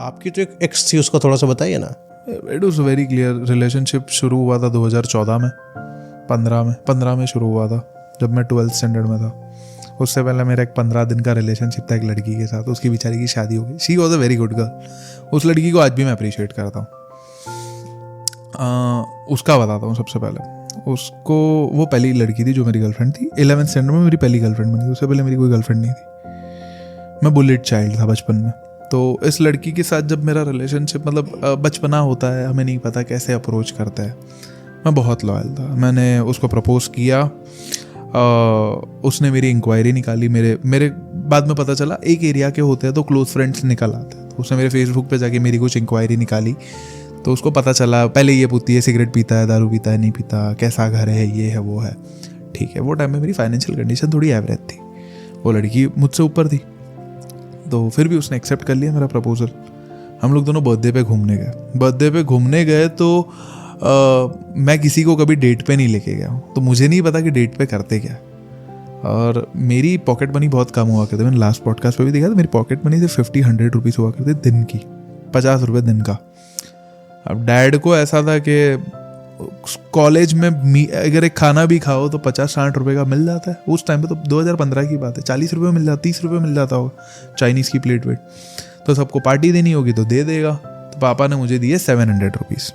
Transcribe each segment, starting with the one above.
आपकी तो एक एक्स थी, उसका थोड़ा सा बताइए ना। It was very clear. Relationship शुरू हुआ था 2014 में, 15 में शुरू हुआ था, जब मैं 12th स्टैंडर्ड में था। उससे पहले मेरा एक 15 दिन का रिलेशनशिप था एक लड़की के साथ। उसकी बेचारी की शादी हो गई। She was a very good girl. उस लड़की को आज भी मैं अप्रिशिएट करता हूँ। उसका बताता हूँ सबसे पहले। उसको, वो पहली लड़की थी जो मेरी गर्लफ्रेंड थी। 11th स्टैंडर्ड में मेरी पहली गर्लफ्रेंड बनी थी। उससे पहले मेरी कोई गर्लफ्रेंड नहीं थी। मैं बुलेट चाइल्ड था बचपन में। तो इस लड़की के साथ जब मेरा रिलेशनशिप, मतलब बचपना होता है, हमें नहीं पता कैसे अप्रोच करता है, मैं बहुत लॉयल था। मैंने उसको प्रपोज किया। उसने मेरी इंक्वायरी निकाली। मेरे बाद में पता चला एक एरिया के होते हैं तो क्लोज फ्रेंड्स निकल आते हैं। तो उसने मेरे फेसबुक पे जाके मेरी कुछ इंक्वायरी निकाली। तो उसको पता चला, पहले ये पूछती है सिगरेट पीता है, दारू पीता है, नहीं पीता, कैसा घर है, ये है वो है। ठीक है, वो टाइम में मेरी फाइनेंशियल कंडीशन थोड़ी एवरेज थी। वो लड़की मुझसे ऊपर थी, तो फिर भी उसने एक्सेप्ट कर लिया मेरा प्रपोजल। हम लोग दोनों बर्थडे पे घूमने गए तो मैं किसी को कभी डेट पे नहीं लेके गया हूँ, तो मुझे नहीं पता कि डेट पे करते क्या। और मेरी पॉकेट मनी बहुत कम हुआ करती। मैंने लास्ट पॉडकास्ट पे भी देखा था, मेरी पॉकेट मनी सिर्फ 50-100 रुपीज़ हुआ करती दिन की, 50 रुपये दिन का। अब डैड को ऐसा था कि कॉलेज में अगर एक खाना भी खाओ तो 50-60 रुपये का मिल जाता है। उस टाइम पे तो 2015 की बात है, 40 रुपये मिल जाता, 30 रुपये मिल जाता होगा चाइनीज़ की प्लेट वेट। तो सबको पार्टी देनी होगी तो दे देगा। तो पापा ने मुझे दिए 700 रुपीज़।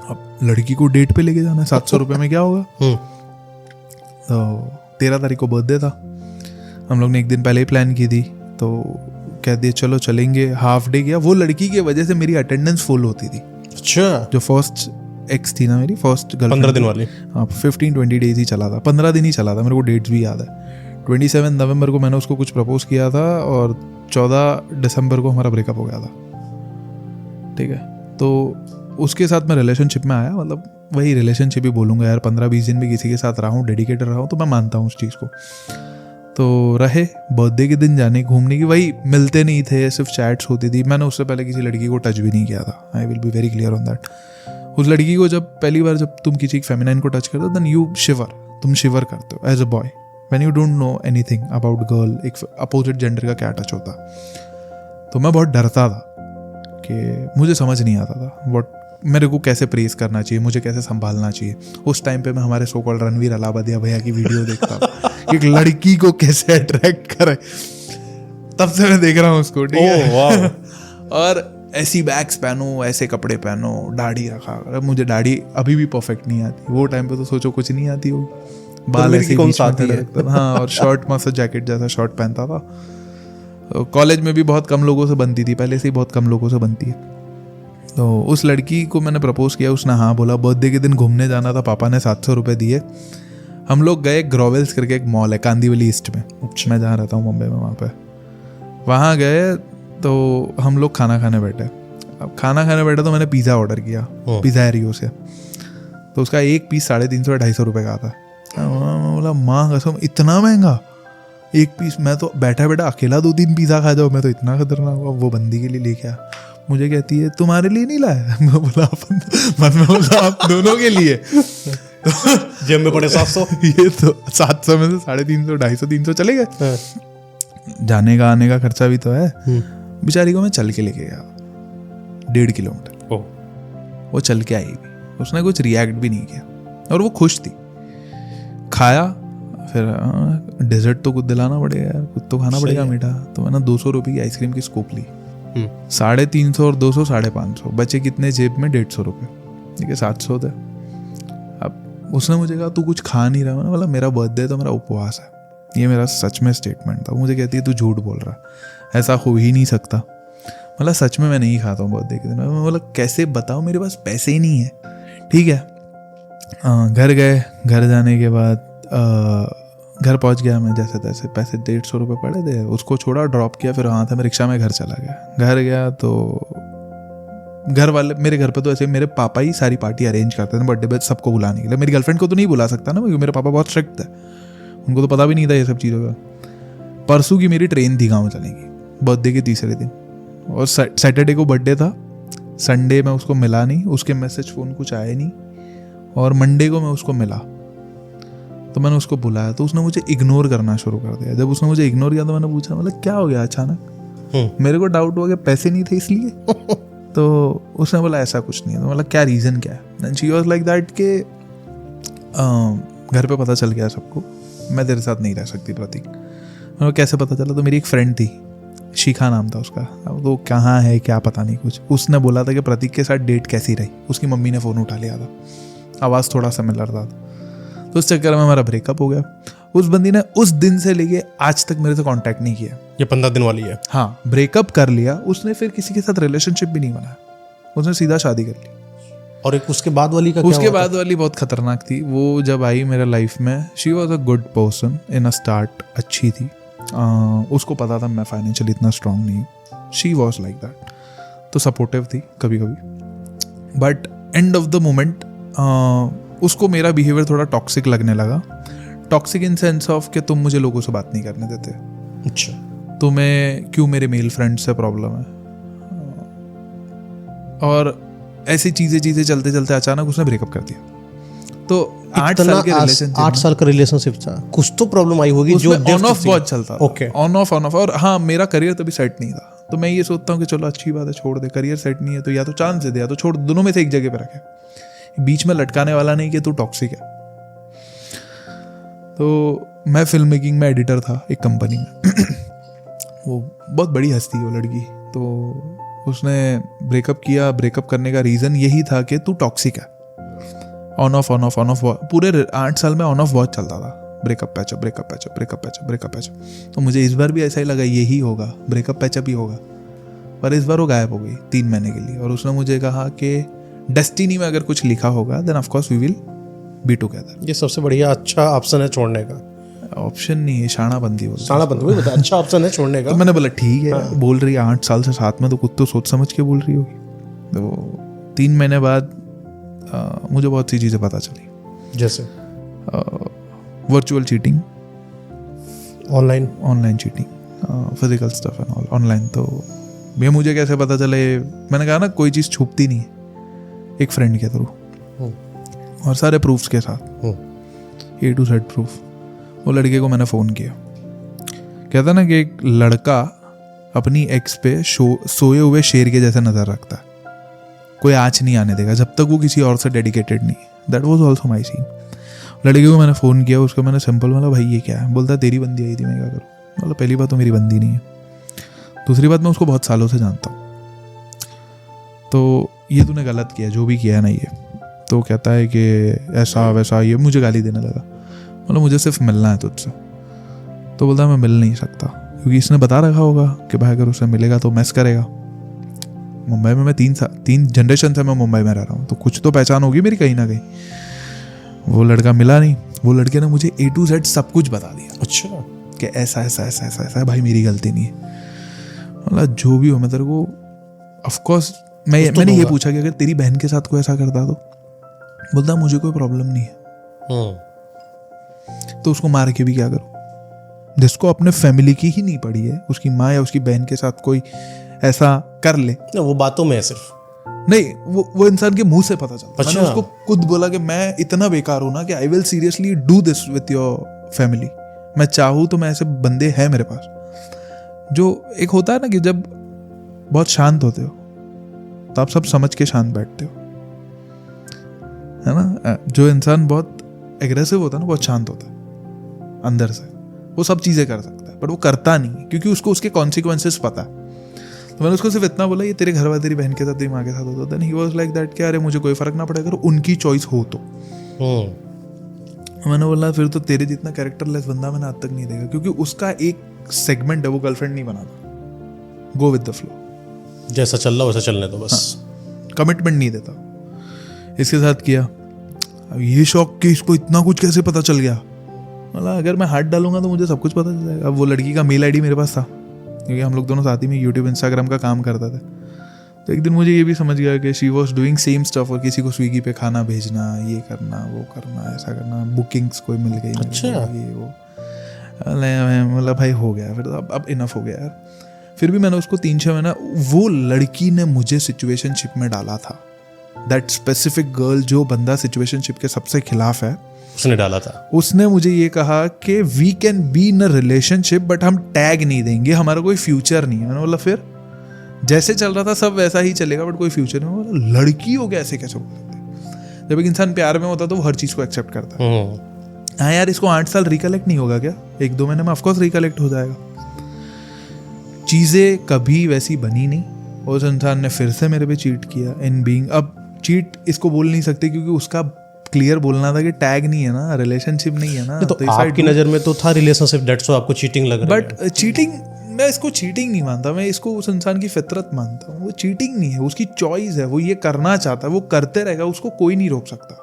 अब लड़की को डेट पे लेके जाना है, 700 रुपये में क्या होगा। तो 13 तारीख को बर्थडे था। हम लोग ने एक दिन पहले ही प्लान की थी। तो कह दिए चलो चलेंगे। हाफ डे गया। वो लड़की की वजह से मेरी अटेंडेंस फुल होती थी। अच्छा, जो फर्स्ट एक्स थी ना, मेरी फर्स्ट गर्लफ्रेंड, 15 दिन वाली। हाँ, 15-20 डेज ही चला था, 15 दिन ही चला था। मेरे को डेट्स भी याद है। 27 नवंबर को मैंने उसको कुछ प्रपोज किया था और 14 दिसंबर को हमारा ब्रेकअप हो गया था। ठीक है, तो उसके साथ मैं रिलेशनशिप में आया। मतलब वही रिलेशनशिप ही बोलूँगा यार, 15-20 दिन भी किसी के साथ रहा हूँ, डेडिकेटेड रहा हूँ, तो मैं मानता हूँ उस चीज़ को। तो रहे बर्थडे के दिन जाने घूमने की, वही मिलते नहीं थे, सिर्फ चैट्स होती थी। मैंने उससे पहले किसी लड़की को टच भी नहीं किया था। I will be very clear on that. उस लड़की को जब पहली बार जब तुम किसी फेमिनाइन को टच करते हो, देन यू शिवर, तुम शिवर करते हो as a boy, when you don't know anything about girl, एक अपोजिट जेंडर का क्या टच होता। तो मैं बहुत डरता था कि मुझे समझ नहीं आता था मेरे को कैसे प्रेस करना चाहिए, मुझे कैसे संभालना चाहिए। उस टाइम पे मैं हमारे सो कॉल्ड रणवीर अलाहाबादिया भैया की वीडियो देखता हूँ एक लड़की को कैसे अट्रैक्ट करे। तब से मैं देख रहा हूँ उसको। ठीक है, और ऐसी बैग्स पहनो, ऐसे कपड़े पहनो, दाढ़ी रखा। अरे मुझे दाढ़ी अभी भी परफेक्ट नहीं आती। वो टाइम पे तो सोचो कुछ नहीं आती हो, बाल ऐसे कौन सा आती है। हाँ, और शर्ट मस्त जैकेट जैसा शर्ट पहनता था। कॉलेज में भी बहुत कम लोगों से बनती थी, पहले से ही बहुत कम लोगों से बनती है। तो उस लड़की को मैंने प्रपोज किया, उसने हाँ बोला। बर्थडे के दिन घूमने जाना था, पापा ने 700 रुपये दिए। हम लोग गए ग्रोवेल्स करके एक मॉल है कांदीवली ईस्ट में, मैं जहाँ रहता हूँ मुंबई में, वहाँ गए। तो हम लोग खाना खाने बैठे। अब खाना खाने बैठे तो मैंने पिज़्ज़ा ऑर्डर किया पिज़्ज़ा एरियो से। तो उसका एक पीस 350-250 रुपये का था। मैं बोला माँ कसम इतना महंगा एक पीस। मैं तो बैठा बैठा अकेला 2-3 पिज़्ज़ा खा जाऊँ, मैं तो इतना खतरनाक हुआ। वो बंदी के लिए लेके आ, मुझे कहती है तुम्हारे लिए नहीं लाया। मैं बोला आप दोनों के लिए। जेब में पड़े 700। ये तो 700 में से 350-250-300 चले गए। जाने का आने का खर्चा भी तो है। बेचारी को मैं चल के लेके गया 1.5 किलोमीटर। वो चल के आई भी, उसने कुछ रिएक्ट भी नहीं किया और वो खुश थी। खाया, फिर डेजर्ट तो कुछ दिलाना पड़ेगा यार, कुछ तो खाना पड़ेगा मीठा। तो मैंने 200 रुपये की आइसक्रीम की स्कूप ली। 350 और 200 550, बचे कितने जेब में 150 रुपये। ठीक है, 700 थे। अब उसने मुझे कहा तू कुछ खा नहीं रहा। मैंने बोला मेरा बर्थडे तो मेरा उपवास है। ये मेरा सच में स्टेटमेंट था। मुझे कहती है तू झूठ बोल रहा, ऐसा हो ही नहीं सकता। मतलब सच में मैं नहीं खाता हूँ बर्थडे के दिन। मैं बोला कैसे बताओ, मेरे पास पैसे ही नहीं है। ठीक है, घर गए। घर जाने के बाद घर पहुंच गया मैं जैसे तैसे, पैसे 150 रुपये पड़े थे, उसको छोड़ा, ड्रॉप किया, फिर हाँ था मैं रिक्शा में घर चला गया। घर गया तो घर वाले, मेरे घर पे तो ऐसे मेरे पापा ही सारी पार्टी अरेंज करते थे बर्थडे पे सबको बुलाने के लिए। मेरी गर्लफ्रेंड को तो नहीं बुला सकता ना, क्योंकि मेरे पापा बहुत स्ट्रिक्ट थे, उनको तो पता भी नहीं था ये सब चीज़ों का। परसों की मेरी ट्रेन थी गाँव चलने की, बर्थडे के तीसरे दिन, और सैटरडे को बर्थडे था। संडे में उसको मिला नहीं, उसके मैसेज फ़ोन कुछ आए नहीं, और मंडे को मैं उसको मिला तो मैंने उसको बुलाया तो उसने मुझे इग्नोर करना शुरू कर दिया। जब उसने मुझे इग्नोर किया तो मैंने पूछा मतलब क्या हो गया अचानक। मेरे को डाउट हुआ कि पैसे नहीं थे इसलिए तो उसने बोला ऐसा कुछ नहीं है। तो मतलब क्या रीज़न क्या है? And she was like that के घर पे पता चल गया सबको, मैं तेरे साथ नहीं रह सकती प्रतीक। मतलब कैसे पता चला? तो मेरी एक फ्रेंड थी, शिखा नाम था उसका, अब वो कहाँ है क्या पता नहीं कुछ, उसने बोला था कि प्रतीक के साथ डेट कैसी रही। उसकी मम्मी ने फ़ोन उठा लिया था, आवाज़ थोड़ा सिमिलर था, तो उस चक्कर में हमारा ब्रेकअप हो गया। उस बंदी ने उस दिन से लेके आज तक मेरे से कांटेक्ट नहीं किया। ये 15 दिन वाली है। हाँ, ब्रेकअप कर लिया उसने, फिर किसी के साथ रिलेशनशिप भी नहीं बनाया, उसने सीधा शादी कर ली। और एक उसके बाद वाली का क्या उसके हुआ बाद वाली बहुत खतरनाक थी। वो जब आई मेरे लाइफ में, she was a good person in a start, अच्छी थी। उसको पता था मैं फाइनेंशियली इतना स्ट्रांग नहीं हूँ, शी वॉज लाइक दैट, तो सपोर्टिव थी कभी कभी। But end of the moment उसको मेरा बिहेवियर थोड़ा टॉक्सिक लगने लगा। टॉक्सिक इन सेंस ऑफ कि तुम मुझे लोगों से बात नहीं करने देते, अच्छा, तुम्हें क्यों मेरे मेल फ्रेंड से प्रॉब्लम है, और ऐसी चीजें चलते चलते अचानक उसने ब्रेकअप कर दिया। तो 8 साल के रिलेशनशिप, 8 साल का रिलेशनशिप था, कुछ तो प्रॉब्लम आई होगी जो ऑन ऑफ बहुत चलता था। ओके, ऑन ऑफ और हाँ, मेरा करियर तभी सेट नहीं था, तो मैं ये सोचता हूँ कि चलो अच्छी बात है, छोड़ दे, करियर सेट नहीं है तो या तो चांस दे या तो छोड़, दोनों में से एक जगह पे रखे, बीच में लटकाने वाला नहीं कि तू टॉक्सिक है। तो मैं फिल्म मेकिंग में एडिटर था एक कंपनी में वो बहुत बड़ी हस्ती है वो लड़की, तो उसने ब्रेकअप किया। ब्रेकअप करने का रीज़न यही था कि तू टॉक्सिक है। ऑन ऑफ पूरे 8 साल में ऑन ऑफ बहुत चलता था, breakup patchup, breakup patchup, breakup patchup, breakup patchup. तो मुझे इस बार भी ऐसा ही लगा यही होगा, ब्रेकअप पैचअप ही होगा, पर इस बार वो गायब हो गई 3 महीने के लिए। और उसने मुझे कहा कि डेस्टिनी में अगर कुछ लिखा होगा then of course we will be together. ये सबसे बढ़िया अच्छा ऑप्शन है छोड़ने का। ऑप्शन नहीं है, शाना बंदी बोलते हैं। साला बंद हुई, बता, अच्छा ऑप्शन है छोड़ने का। तो मैंने बोला ठीक है, बोल रही है 8 साल से साथ में, तो कुछ तो सोच समझ के बोल रही होगी। तो 3 महीने बाद मुझे बहुत सी चीज़ें पता चली, जैसे virtual cheating, online cheating, physical stuff and all online. तो भैया मुझे कैसे पता चले? मैंने कहा ना कोई चीज़ छुपती नहीं है, एक फ्रेंड के थ्रू और सारे प्रूफ्स के साथ, A to Z प्रूफ। वो लड़के को मैंने फ़ोन किया, कहता ना कि एक लड़का अपनी एक्स पे सोए हुए शेर के जैसे नज़र रखता है, कोई आँच नहीं आने देगा जब तक वो किसी और से डेडिकेटेड नहीं है। That was also my scene. लड़के को मैंने फ़ोन किया, उसको मैंने सिंपल बोला भाई ये क्या है? बोलता तेरी बंदी आई थी, मैं क्या करूँ? मतलब पहली बात तो मेरी बंदी नहीं है, दूसरी बात मैं उसको बहुत सालों से जानता हूँ, तो ये तूने गलत किया, जो भी किया है ना ये। तो कहता है कि ऐसा वैसा, ये मुझे गाली देने लगा। मतलब मुझे सिर्फ मिलना है तुझसे। तो बोलता मैं मिल नहीं सकता, क्योंकि इसने बता रखा होगा कि भाई अगर उससे मिलेगा तो मैस करेगा। मुंबई में मैं 3 जनरेशन से मैं मुंबई में रह रहा हूँ, तो कुछ तो पहचान होगी मेरी कहीं ना कहीं। वो लड़का मिला नहीं, वो लड़के ने मुझे A to Z सब कुछ बता दिया। अच्छा, कि ऐसा ऐसा ऐसा ऐसा ऐसा है, भाई मेरी गलती नहीं है। मतलब जो भी हो, मैं तेरे को ऑफकोर्स मैंने ये पूछा कि अगर तेरी बहन के साथ कोई ऐसा करता तो? बोलता मुझे कोई प्रॉब्लम नहीं है। तो उसको मार के भी क्या करूं? जिसको अपने फैमिली की ही नहीं पड़ी है, उसकी माँ या उसकी बहन के साथ कोई ऐसा कर ले, वो बातों में है सिर्फ, नहीं वो इंसान के मुंह से पता चलता। अच्छा। मैंने उसको खुद बोला कि मैं इतना बेकार हूं ना कि I will seriously do this with your family. मैं चाहूँ तो मैं ऐसे बंदे हैं मेरे पास। जो एक होता है ना कि जब बहुत शांत होते हो तो आप सब समझ के शांत बैठते हो, है ना। जो इंसान बहुत एग्रेसिव होता है ना, बहुत शांत होता है अंदर से, वो सब चीज़ें कर सकता है, पर वो करता नहीं क्योंकि उसको उसके कॉन्सिक्वेंसेस पता है। तो मैंने उसको सिर्फ इतना बोला, ये तेरे घर वाले तेरी बहन के साथ तेरी माँ के साथ होता, then he was like that कि अरे मुझे कोई फर्क ना पड़े अगर उनकी चॉइस हो तो। मैंने बोला फिर तो तेरे जितना कैरेक्टरलेस बंदा मैंने आज तक नहीं देखा, क्योंकि उसका एक सेगमेंट है, वो गर्लफ्रेंड नहीं बनाता, गो विद द फ्लो, जैसा चल रहा वैसा चलने दो बस। कमिटमेंट नहीं देता। इसके साथ किया। अब ये शौक कि इसको इतना कुछ कैसे पता चल गया, मतलब अगर मैं हाथ डालूंगा तो मुझे सब कुछ पता चल जाएगा। अब वो लड़की का मेल आईडी मेरे पास था, क्योंकि हम लोग दोनों साथ ही में यूट्यूब इंस्टाग्राम का काम करते थे। तो एक दिन मुझे ये भी समझ गया कि she was doing same stuff, और किसी को स्विगी पे खाना भेजना, ये करना वो करना ऐसा करना, बुकिंग्स कोई मिल गई, अच्छा, ये वो। मतलब भाई हो गया फिर, अब इनफ हो गया यार। फिर भी मैंने उसको 3-6 महीना, वो लड़की ने मुझे सिचुएशनशिप में डाला था दैट स्पेसिफिक गर्ल जो बंदा सिचुएशनशिप के सबसे खिलाफ है, उसने डाला था। उसने मुझे ये कहा कि we can be in a relationship but हम टैग नहीं देंगे, हमारा कोई फ्यूचर नहीं है। मैंने बोला फिर जैसे चल रहा था सब वैसा ही चलेगा बट कोई फ्यूचर नहीं। बोला लड़की हो गया ऐसे कैसे बोल सकते? जब एक इंसान प्यार में होता है तो वो हर चीज़ को एक्सेप्ट करता है। हाँ यार, इसको 8 साल रिकलेक्ट नहीं होगा क्या? 1-2 महीने में ऑफकोर्स रिकलेक्ट हो जाएगा। चीज़ें कभी वैसी बनी नहीं। उस इंसान ने फिर से मेरे पे चीट किया इन बीइंग, अब चीट इसको बोल नहीं सकते क्योंकि उसका क्लियर बोलना था कि टैग नहीं है ना, रिलेशनशिप नहीं है ना। तो आपकी नज़र में तो था रिलेशनशिप, दैट्स व्हाई आपको चीटिंग लग रहा है। बट चीटिंग, मैं इसको चीटिंग नहीं मानता, मैं इसको उस इंसान की फितरत मानता हूँ। वो चीटिंग नहीं है, उसकी चॉइस है, वो ये करना चाहता है, वो करते रहेगा, उसको कोई नहीं रोक सकता।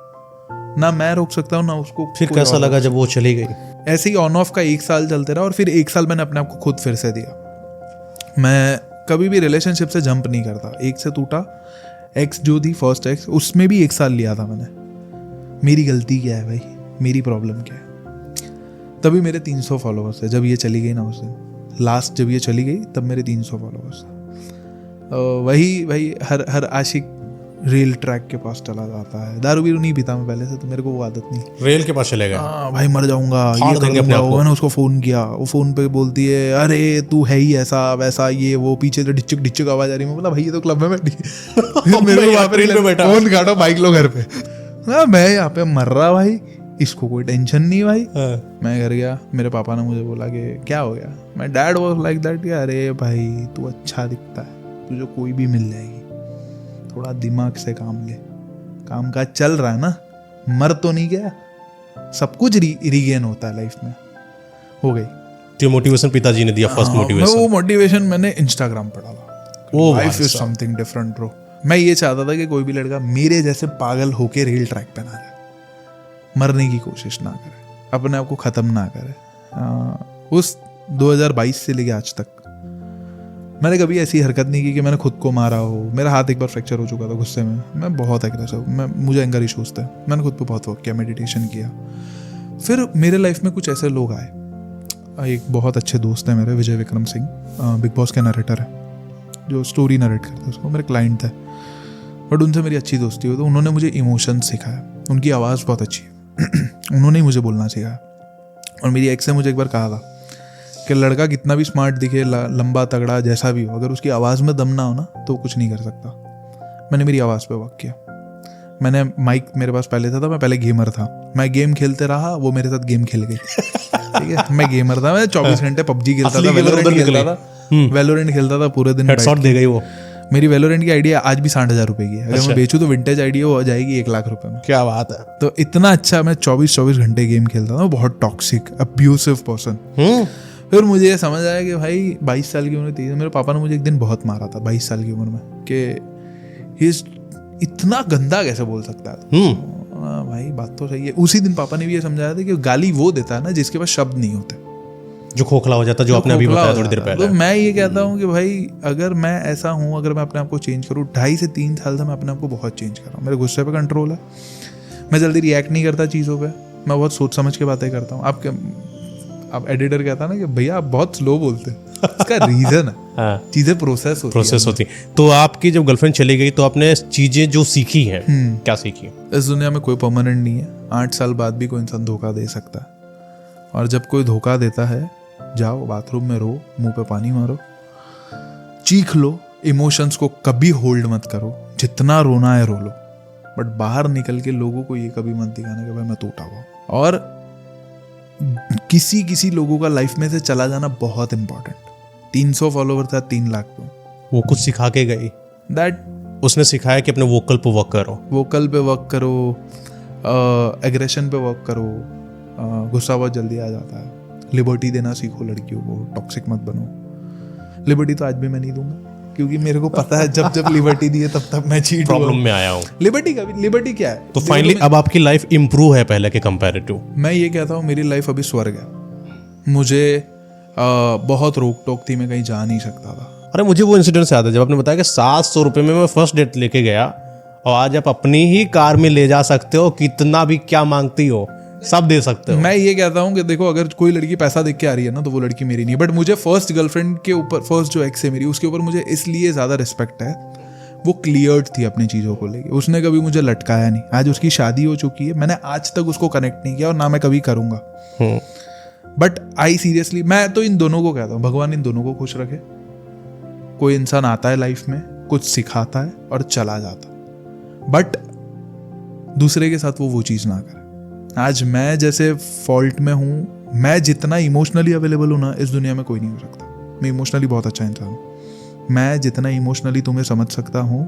ना मैं रोक सकता हूँ ना उसको। फिर कैसा लगा जब वो चली गई? ऐसे ही ऑन ऑफ का 1 साल चलते रहा और फिर 1 साल मैंने अपने आप को खुद फिर से दिया। मैं कभी भी रिलेशनशिप से जंप नहीं करता। एक से टूटा, एक्स जो थी फर्स्ट एक्स, उसमें भी 1 साल लिया था मैंने। मेरी गलती क्या है भाई, मेरी प्रॉब्लम क्या है? तभी मेरे 300 फॉलोअर्स है। जब ये चली गई ना उस दिन, लास्ट जब ये चली गई तब मेरे 300 फॉलोअर्स है। वही भाई हर आशिक रेल ट्रैक के पास चला जाता है। दारू भी नहीं पीता मैं पहले से, तो मेरे को वो आदत नहीं। रेल के पास चले गए? हाँ भाई, मर जाऊंगा, ये कर दूंगा। मैंने उसको फोन किया, वो फोन पे बोलती है अरे तू है ही ऐसा वैसा, ये वो, पीछे से ढिचक ढिचक आवाज आ रही है। मैं बोला भाई ये तो क्लब में बैठी है। मेरे को वहाँ पे बैठा, फोन काटो, बाइक लो घर पे। हाँ, मैं यहाँ पे मर रहा भाई, इसको कोई टेंशन नहीं भाई। मैं घर गया, मेरे पापा ने मुझे बोला कि क्या हो गया। मैं डैड वाज लाइक दैट, अरे भाई तू अच्छा दिखता है, तुझे कोई भी मिल जाएगी, थोड़ा दिमाग से काम ले, काम काज चल रहा है ना, मर तो नहीं गया, सब कुछ रीगेन होता है लाइफ में। हो गई तो मोटिवेशन पिताजी ने दिया, फर्स्ट मोटिवेशन। वो मोटिवेशन मैंने इंस्टाग्राम पर डाला। Life is something different bro. मैं ये चाहता था कि कोई भी लड़का मेरे जैसे पागल होके रेल ट्रैक पे ना जाए, मरने की कोशिश ना करे, अपने आप को ख़त्म ना करे। उस 2022 से लेके आज तक मैंने कभी ऐसी हरकत नहीं की कि मैंने खुद को मारा हो। मेरा हाथ एक बार फ्रैक्चर हो चुका था गुस्से में, मैं बहुत एग्रेसिव, मुझे एंगर इशूज़ थे। मैंने खुद पे बहुत वर्क किया, मेडिटेशन किया। फिर मेरे लाइफ में कुछ ऐसे लोग आए। एक बहुत अच्छे दोस्त हैं मेरे, विजय विक्रम सिंह, बिग बॉस के नरेटर है, जो स्टोरी नरेट करते हैं, उसको मेरे क्लाइंट थे। बट उनसे मेरी अच्छी दोस्ती हुई, तो उन्होंने मुझे इमोशंस सिखाया। उनकी आवाज़ बहुत अच्छी है, उन्होंने ही मुझे बोलना सिखाया। और मेरी एक्स ने मुझे एक बार कहा था कि लड़का कितना भी स्मार्ट दिखे, लंबा तगड़ा जैसा भी हो, अगर उसकी आवाज़ में दम ना हो ना तो कुछ नहीं कर सकता। मैंने मेरी आवाज़ पे वर्क किया। मैंने माइक मेरे पास पहले था, मैं पहले गेमर था, मैं गेम खेलते रहा, वो मेरे साथ गेम खेल गई। ठीक है, मैं गेमर था, मैं 24 घंटे पबजी खेलता था, वैलोरेंट खेलता था पूरे दिन। हेडशॉट दे गई वो। मेरी वैलोरेंट की आईडी आज भी 60,000 रुपए की है। अगर मैं बेचूं तो विंटेज आईडी हो जाएगी 1 लाख रुपए में। क्या बात है। तो इतना अच्छा मैं 24 घंटे गेम खेलता था। बहुत टॉक्सिक अब्यूसिव पर्सन। फिर मुझे ये समझ आया कि भाई 22 साल की उम्र थी, मेरे पापा ने मुझे एक दिन बहुत मारा था 22 साल की उम्र में, कि इतना गंदा कैसे बोल सकता है। भाई बात तो सही है। उसी दिन पापा ने भी ये समझाया था कि गाली वो देता है ना जिसके पास शब्द नहीं होते, जो खोखला हो जाता, जो आपने अभी बताया थोड़ी देर पहले। तो मैं ये कहता हूँ कि भाई अगर मैं ऐसा हूँ, अगर मैं अपने आप को चेंज करूँ, 2.5 से 3 साल से मैं अपने आप को बहुत चेंज कर रहा हूँ। मेरे गुस्से पे कंट्रोल है, मैं जल्दी रिएक्ट नहीं करता चीज़ों पे, मैं बहुत सोच समझ के बातें करता हूँ। आप एडिटर कहता ना कि भैया आप बहुत स्लो बोलते हैं, इसका रीज़न है हाँ। चीज़ें प्रोसेस होती। तो आपकी जब गर्लफ्रेंड चली गई तो आपने चीज़ें जो सीखी हैं, क्या सीखी? इस दुनिया में कोई परमानेंट नहीं है। 8 साल बाद भी कोई इंसान धोखा दे सकता है, और जब कोई धोखा देता है, जाओ बाथरूम में रो, मुंह पे पानी मारो, चीख लो, इमोशंस को कभी होल्ड मत करो, जितना रोना है रो लो, बट बाहर निकल के लोगों को ये कभी मत दिखाना कि भाई मैं टूटा हुआ। और किसी लोगों का लाइफ में से चला जाना बहुत इंपॉर्टेंट। 300 फॉलोवर था 3 लाख पे, वो कुछ सिखा के गई। दैट उसने सिखाया कि अपने वोकल पे वर्क करो, एग्रेशन पे वर्क करो। गुस्सा बहुत जल्दी आ जाता है। लिबर्टी देना सीखो लड़कियों को, टॉक्सिक मत बनो। लिबर्टी तो आज भी मैं नहीं दूंगा, क्योंकि मेरे को पता है जब लिबर्टी दी है तब मैं चीट प्रॉब्लम में आया हूँ। लिबर्टी क्या है? तो फाइनली अब आपकी लाइफ इंप्रूव है पहले के कंपैरेटिव? मैं ये कहता हूँ मेरी लाइफ अभी स्वर्ग है। मुझे बहुत रोक टोक थी, मैं कहीं जा नहीं सकता था। अरे मुझे वो इंसिडेंट से याद है जब आपने बताया कि 700 रुपये में मैं फर्स्ट डेट लेके गया, और आज आप अपनी ही कार में ले जा सकते हो, कितना भी क्या मांगती हो सब दे सकते हो। मैं ये कहता हूँ कि देखो, अगर कोई लड़की पैसा देख के आ रही है ना, तो वो लड़की मेरी नहीं। बट मुझे फर्स्ट गर्लफ्रेंड के ऊपर, फर्स्ट जो एक्स है मेरी, उसके ऊपर मुझे इसलिए ज़्यादा रिस्पेक्ट है, वो क्लियर्ड थी अपनी चीज़ों को लेके, उसने कभी मुझे लटकाया नहीं। आज उसकी शादी हो चुकी है, मैंने आज तक उसको कनेक्ट नहीं किया और ना मैं कभी करूँगा। बट आई सीरियसली, मैं तो इन दोनों को कहता हूँ, भगवान इन दोनों को खुश रखे। कोई इंसान आता है लाइफ में, कुछ सिखाता है और चला जाता, बट दूसरे के साथ वो चीज़ ना करे। आज मैं जैसे फॉल्ट में हूँ, मैं जितना इमोशनली अवेलेबल हूँ ना, इस दुनिया में कोई नहीं हो सकता। मैं इमोशनली बहुत अच्छा इंसान हूँ। मैं जितना इमोशनली तुम्हें समझ सकता हूँ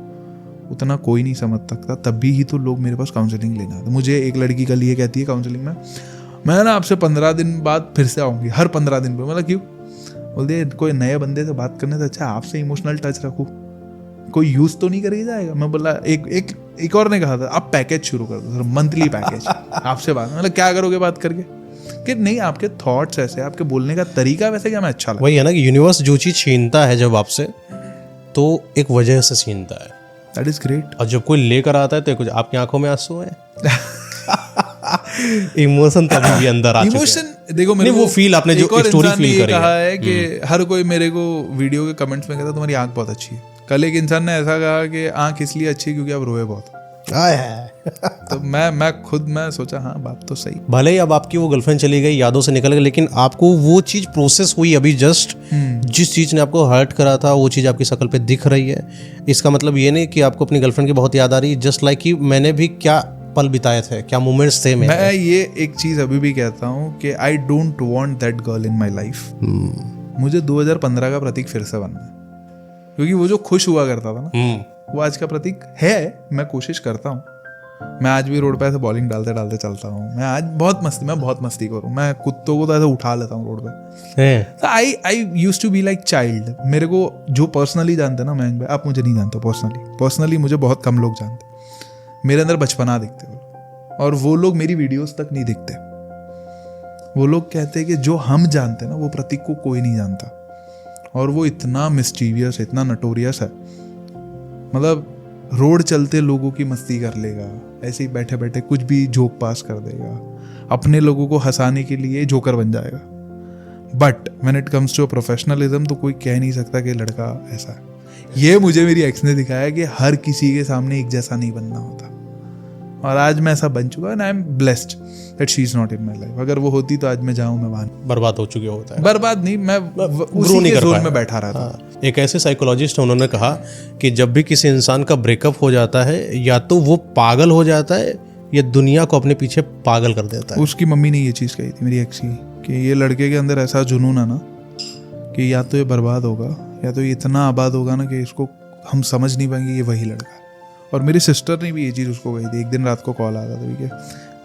उतना कोई नहीं समझ सकता। तभी ही तो लोग मेरे पास काउंसलिंग लेना आते। मुझे एक लड़की कल ये कहती है काउंसलिंग में, मैं ना आपसे 15 दिन बाद फिर से आऊँगी, हर 15 दिन पे। मतलब क्यों? बोलती है कोई नए बंदे से बात करने से अच्छा आपसे इमोशनल टच रखूँ, कोई यूज़ तो नहीं करके जाएगा। मैं बोला, एक और ने कहा था आप पैकेज शुरू कर दो, मंथली पैकेज आपसे बात। मतलब क्या करोगे बात करके? कि नहीं, आपके थॉट्स ऐसे, आपके बोलने का तरीका वैसे, क्या मैं अच्छा लगता। वही है ना कि यूनिवर्स जो चीज़ छीनता है जब आपसे, तो एक वजह से छीनता है। That is great. और जब कोई लेकर आता है तो कुछ आपकी आंखों में आंसू है। इमोशन तभी भी अंदर आ चुके हैं। इमोशन देखो, मेरे वो फील आपने जो स्टोरी फील करी कहा है कि हर कोई मेरे को वीडियो के कमेंट्स में कहता तुम्हारी आंख बहुत अच्छी है। कल एक इंसान ने ऐसा कहा कि आंख इसलिए अच्छी है क्योंकि आप रोए बहुत। तो मैं सोचा हाँ बात तो सही। भले ही अब आपकी वो गर्लफ्रेंड चली गई, यादों से निकल गई, लेकिन आपको वो चीज प्रोसेस हुई अभी जस्ट। जिस चीज ने आपको हर्ट करा था वो चीज आपकी शक्ल पे दिख रही है। इसका मतलब ये नहीं कि आपको अपनी गर्लफ्रेंड की बहुत याद आ रही है, जस्ट लाइक कि मैंने भी क्या पल बिताए थे, क्या मोमेंट्स थे। मैं ये एक चीज अभी भी कहता हूँ कि I don't want that girl in my life. मुझे 2015 का प्रतीक फिर से बनना है, क्योंकि वो जो खुश हुआ करता था ना, वो आज का प्रतीक है। मैं कोशिश करता हूँ, मैं आज भी रोड पे ऐसे बॉलिंग डालते डालते चलता हूँ। मैं आज बहुत मस्ती करूँ। मैं कुत्तों को तो ऐसे उठा लेता हूँ रोड पे। तो I used to be like child. मेरे को जो पर्सनली जानते ना मयंक भाई, आप मुझे नहीं जानते पर्सनली मुझे बहुत कम लोग जानते। मेरे अंदर बचपना दिखते हो, और वो लोग मेरी वीडियोस तक नहीं दिखते। वो लोग कहते हैं कि जो हम जानते हैं ना, वो प्रतीक को कोई नहीं जानता। और वो इतना मिस्टीवियस है, इतना नटोरियस है। मतलब रोड चलते लोगों की मस्ती कर लेगा, ऐसे ही बैठे बैठे कुछ भी जोक पास कर देगा, अपने लोगों को हंसाने के लिए जोकर बन जाएगा। But when it comes to professionalism, तो कोई कह नहीं सकता कि लड़का ऐसा है। ये मुझे मेरी एक्स ने दिखाया कि हर किसी के सामने एक जैसा नहीं बनना होता, और आज मैं ऐसा बन चुका है। I am blessed that she is not in my life. अगर वो होती तो आज मैं जाऊं, मैं वहां बर्बाद हो चुके होता है। बर्बाद नहीं, मैं उसी के जोन में बैठा रहा था। एक ऐसे साइकोलॉजिस्ट हैं, उन्होंने कहा कि जब भी किसी इंसान का ब्रेकअप हो जाता है, या तो वो पागल हो जाता है या दुनिया को अपने पीछे पागल कर देता है। उसकी मम्मी ने ये चीज़ कही थी, मेरी एक्स की, कि ये लड़के के अंदर ऐसा जुनून है ना कि या तो ये बर्बाद होगा, या तो ये इतना आबाद होगा ना कि इसको हम समझ नहीं पाएंगे ये वही लड़का है। और मेरी सिस्टर ने भी ये चीज़ उसको कही थी। एक दिन रात को कॉल आया था, तो कि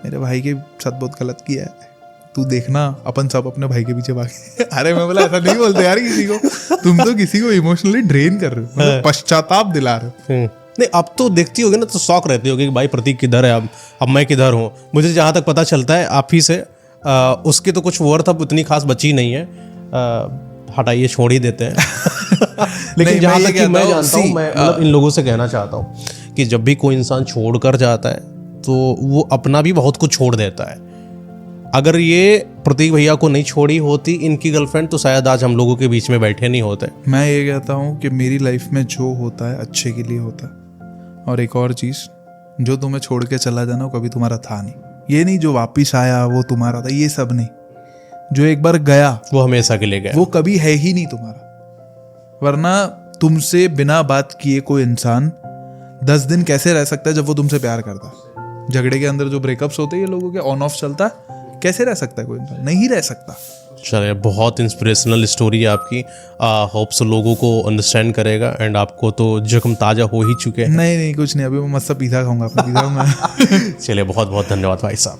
मेरे भाई के साथ बहुत गलत किया है, तू देखना अपन सब अपने भाई के पीछे भागे। अरे मैं बोला ऐसा नहीं बोलते यार किसी को, तुम तो किसी को इमोशनली ड्रेन कर रहे हो, मतलब पश्चाताप दिला रहे हो। नहीं, अब तो देखती होगी ना तो शौक रहती होगी कि भाई प्रतीक किधर है, अब मैं किधर हूँ। मुझे जहाँ तक पता चलता है आप ही से, उसकी तो कुछ वर्थ अब उतनी खास बची नहीं है। हटाइए, छोड़ ही देते हैं। लेकिन जहाँ तक कि मैं जानता हूँ, मैं मतलब इन लोगों से कहना चाहता हूँ कि जब भी कोई इंसान छोड़ कर जाता है तो वो अपना भी बहुत कुछ छोड़ देता है। अगर ये प्रतीक भैया को नहीं छोड़ी होती इनकी गर्लफ्रेंड, तो शायद आज हम लोगों के बीच में बैठे नहीं होते। मैं ये कहता हूँ कि मेरी लाइफ में जो होता है अच्छे के लिए होता है। और एक और चीज़, जो तुम्हें छोड़ के चला जाना वो कभी तुम्हारा था नहीं। ये नहीं जो वापिस आया वो तुम्हारा था, ये सब नहीं। जो एक बार गया वो हमेशा के लिए गया, वो कभी है ही नहीं तुम्हारा। वरना तुमसे बिना बात किए कोई इंसान 10 दिन कैसे रह सकता है जब वो तुमसे प्यार करता है? झगड़े के अंदर जो ब्रेकअप्स होते हैं ये लोगों के ऑन ऑफ चलता है, कैसे रह सकता है कोई इंसान? नहीं रह सकता। चलिए, बहुत इंस्पिरेशनल स्टोरी है आपकी। होप्स लोगों को अंडरस्टैंड करेगा। एंड आपको तो जख्म ताज़ा हो ही चुके हैं। नहीं कुछ नहीं, अभी मैं मस्त पिज़्ज़ा खाऊंगा, अपना पिज़्ज़ा खाऊंगा। चलिए, बहुत बहुत धन्यवाद भाई साहब।